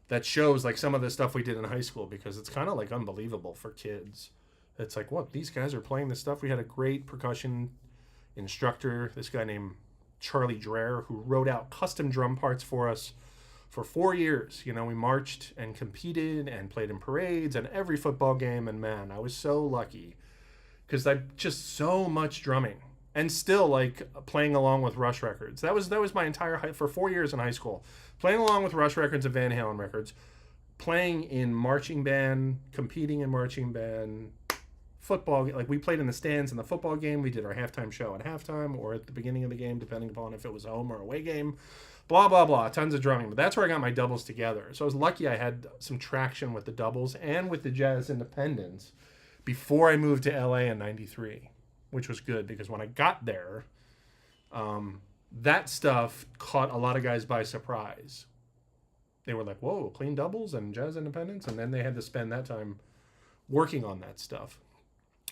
that shows like some of the stuff we did in high school, because it's kind of like unbelievable for kids. It's like, what, these guys are playing this stuff? We had a great percussion instructor, this guy named Charlie Dreher, who wrote out custom drum parts for us for 4 years. We marched and competed and played in parades and every football game. And man, I was so lucky because I just so much drumming and still like playing along with Rush records. That was my entire for 4 years in high school, playing along with Rush records and Van Halen records, playing in marching band, competing in marching band, football. Like we played in the stands in the football game. We did our halftime show at halftime or at the beginning of the game, depending upon if it was a home or away game. Blah, blah, blah. Tons of drumming. But that's where I got my doubles together. So I was lucky I had some traction with the doubles and with the Jazz Independents before I moved to LA in 93, which was good because when I got there, that stuff caught a lot of guys by surprise. They were like, whoa, clean doubles and jazz independence? And then they had to spend that time working on that stuff.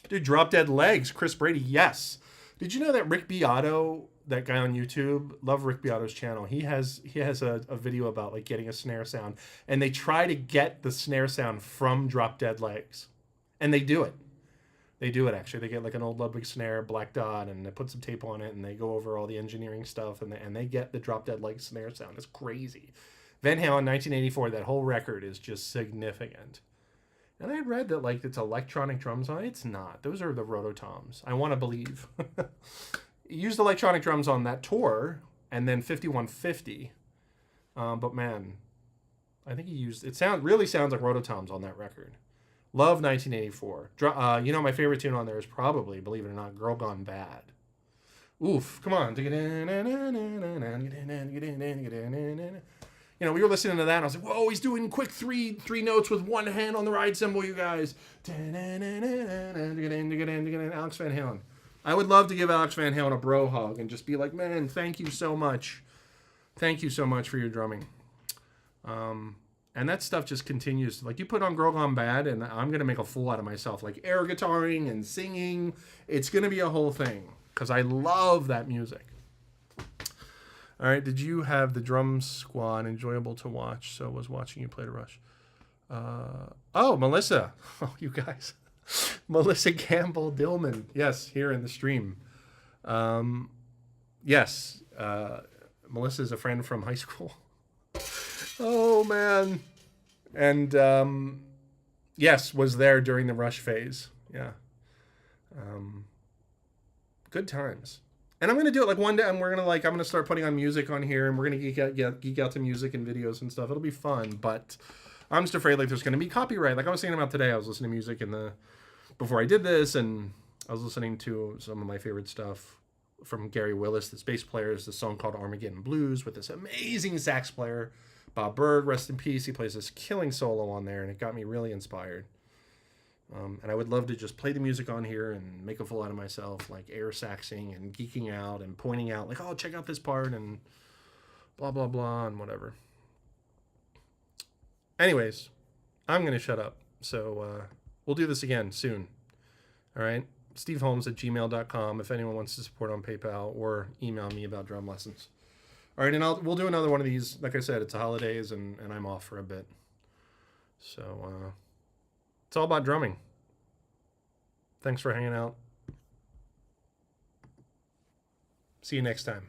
Dude, Drop Dead Legs, Chris Brady, yes. Did you know that Rick Beato, that guy on YouTube, love Rick Beato's channel, he has a video about like getting a snare sound, and they try to get the snare sound from Drop Dead Legs. And they do it. They do it, actually. They get like an old Ludwig snare, black dot, and they put some tape on it, and they go over all the engineering stuff, and they get the Drop Dead Legs snare sound. It's crazy. Van Halen, 1984, that whole record is just significant. And I read that like it's electronic drums on it. It's not. Those are the Rototoms. I want to believe. He used electronic drums on that tour, and then 5150. But man, I think he used it. Really sounds like Rototoms on that record. Love 1984. You know, my favorite tune on there is probably, believe it or not, Girl Gone Bad. Oof, come on. You know, we were listening to that, and I was like, whoa, he's doing quick three notes with one hand on the ride cymbal, you guys. Alex Van Halen. I would love to give Alex Van Halen a bro hug and just be like, man, thank you so much. Thank you so much for your drumming. And that stuff just continues. Like, you put on Girl Gone Bad, and I'm going to make a fool out of myself. Like, air guitaring and singing. It's going to be a whole thing, because I love that music. All right, did you have the drum squad enjoyable to watch? So was watching you play the Rush. Oh, Melissa. Oh, you guys. Melissa Campbell Dillman. Yes, here in the stream. Yes, Melissa's a friend from high school. Oh, man. And, yes, was there during the Rush phase. Yeah. Good times. And I'm going to do it like one day, and I'm going to start putting on music on here, and we're going to geek out to music and videos and stuff. It'll be fun, but I'm just afraid like there's going to be copyright. Like I was thinking about today, I was listening to music before I did this, and I was listening to some of my favorite stuff from Gary Willis, this bass player, is the song called Armageddon Blues with this amazing sax player, Bob Berg, rest in peace. He plays this killing solo on there, and it got me really inspired. And I would love to just play the music on here and make a fool out of myself, like air saxing and geeking out and pointing out, like, oh, check out this part and blah, blah, blah, and whatever. Anyways, I'm going to shut up. So we'll do this again soon. All right? steveholmes@gmail.com if anyone wants to support on PayPal, or email me about drum lessons. All right, and we'll do another one of these. Like I said, it's the holidays, and I'm off for a bit. So it's all about drumming. Thanks for hanging out. See you next time.